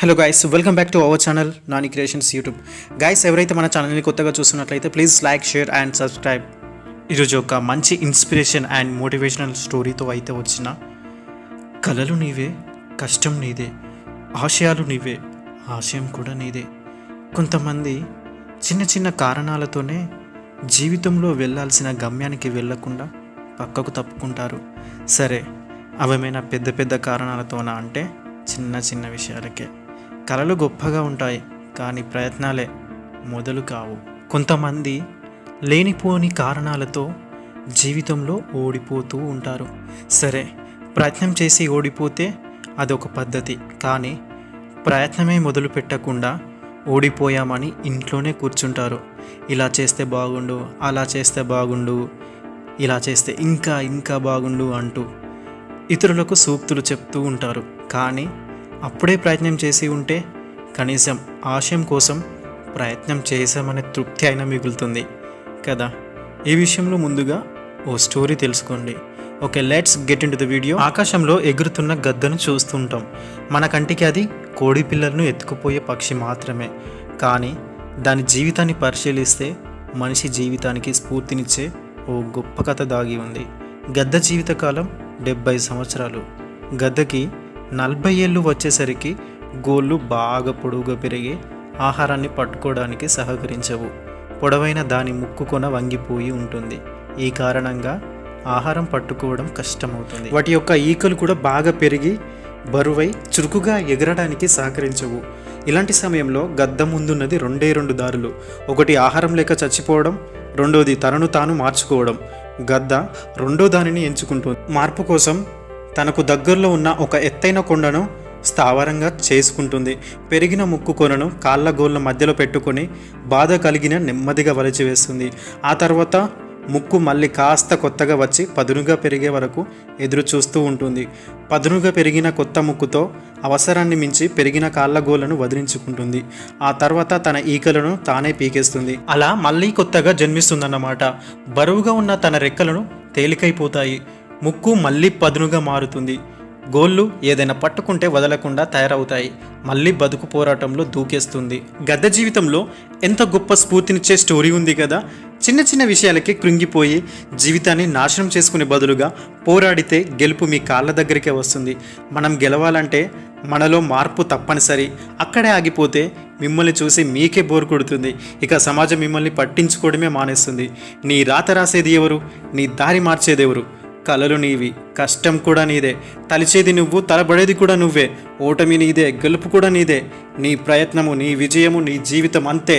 Hello guys, welcome back to our channel Nani creations YouTube. Guys, ఎవరైతే మన ఛానల్ని కొత్తగా చూస్తున్నట్లయితే please like, share and subscribe. ఈరోజు ఒక మంచి ఇన్స్పిరేషన్ అండ్ మోటివేషనల్ స్టోరీతో అయితే వచ్చిన కలలు నీవే, కష్టం నీదే, ఆశయాలు నీవే, ఆశయం కూడా నీదే. కొంతమంది చిన్న చిన్న కారణాలతోనే జీవితంలో వెళ్ళాల్సిన గమ్యానికి వెళ్ళకుండా పక్కకు తప్పుకుంటారు. సరే, అవేమైనా పెద్ద పెద్ద కారణాలతోనా అంటే చిన్న చిన్న విషయాలకే. కలలు గొప్పగా ఉంటాయి, కానీ ప్రయత్నాలే మొదలు కావు. కొంతమంది లేనిపోని కారణాలతో జీవితంలో ఓడిపోతూ ఉంటారు. సరే, ప్రయత్నం చేసి ఓడిపోతే అదొక పద్ధతి, కానీ ప్రయత్నమే మొదలు పెట్టకుండా ఓడిపోయామని ఇంట్లోనే కూర్చుంటారు. ఇలా చేస్తే బాగుండు, అలా చేస్తే బాగుండు, ఇలా చేస్తే ఇంకా ఇంకా బాగుండు అంటూ ఇతరులకు సూక్తులు చెప్తూ ఉంటారు. కానీ అప్పుడే ప్రయత్నం చేసి ఉంటే కనీసం ఆశయం కోసం ప్రయత్నం చేసామనే తృప్తి అయినా మిగులుతుంది కదా. ఈ విషయంలో ముందుగా ఓ స్టోరీ తెలుసుకోండి. Okay, let's get in to the video. ఆకాశంలో ఎగురుతున్న గద్దను చూస్తుంటాం. మన కంటికి అది కోడి పిల్లలను ఎత్తుకుపోయే పక్షి మాత్రమే. కానీ దాని జీవితాన్ని పరిశీలిస్తే మనిషి జీవితానికి స్ఫూర్తినిచ్చే ఓ గొప్ప కథ దాగి ఉంది. గద్ద జీవితకాలం 70 సంవత్సరాలు. గద్దకి 40 ఏళ్ళు వచ్చేసరికి గోళ్ళు బాగా పొడవుగా పెరిగి ఆహారాన్ని పట్టుకోవడానికి సహకరించవు. పొడవైన దాని ముక్కు కొన వంగిపోయి ఉంటుంది. ఈ కారణంగా ఆహారం పట్టుకోవడం కష్టమవుతుంది. వాటి యొక్క ఈకలు కూడా బాగా పెరిగి బరువై చురుకుగా ఎగరడానికి సహకరించవు. ఇలాంటి సమయంలో గద్ద ముందున్నది రెండు దారులు. ఒకటి ఆహారం లేక చచ్చిపోవడం, రెండోది తనను తాను మార్చుకోవడం. గద్ద రెండో దానిని ఎంచుకుంటుంది. మార్పు కోసం తనకు దగ్గరలో ఉన్న ఒక ఎత్తైన కొండను స్థావరంగా చేసుకుంటుంది. పెరిగిన ముక్కు కొనను కాళ్ళ గోళ్ళ మధ్యలో పెట్టుకొని బాధ కలిగిన నెమ్మదిగా వలిచివేస్తుంది. ఆ తర్వాత ముక్కు మళ్ళీ కాస్త కొత్తగా వచ్చి పదునుగా పెరిగే వరకు ఎదురు చూస్తూ ఉంటుంది. పదునుగా పెరిగిన కొత్త ముక్కుతో అవసరాన్ని మించి పెరిగిన కాళ్ళ గోళ్లను వదిలించుకుంటుంది. ఆ తర్వాత తన ఈకలను తానే పీకేస్తుంది. అలా మళ్ళీ కొత్తగా జన్మిస్తుందన్నమాట. బరువుగా ఉన్న తన రెక్కలను తేలికైపోతాయి. ముక్కు మళ్ళీ పదునుగా మారుతుంది. గోళ్ళు ఏదైనా పట్టుకుంటే వదలకుండా తయారవుతాయి. మళ్ళీ బతుకు పోరాటంలో దూకేస్తుంది. గద్ద జీవితంలో ఎంత గొప్ప స్ఫూర్తినిచ్చే స్టోరీ ఉంది కదా. చిన్న చిన్న విషయాలకి కృంగిపోయి జీవితాన్ని నాశనం చేసుకునే బదులుగా పోరాడితే గెలుపు మీ కాళ్ళ దగ్గరికే వస్తుంది. మనం గెలవాలంటే మనలో మార్పు తప్పనిసరి. అక్కడే ఆగిపోతే మిమ్మల్ని చూసి మీకే బోరు కొడుతుంది. ఇక సమాజం మిమ్మల్ని పట్టించుకోవడమే మానేస్తుంది. నీ రాత రాసేది ఎవరు? నీ దారి మార్చేది ఎవరు? కలలు నీవి, కష్టం కూడా నీదే, తలిచేది నువ్వు, తలబడేది కూడా నువ్వే. ఓటమి నీదే, గెలుపు కూడా నీదే. నీ ప్రయత్నము, నీ విజయము, నీ జీవితం అంతే.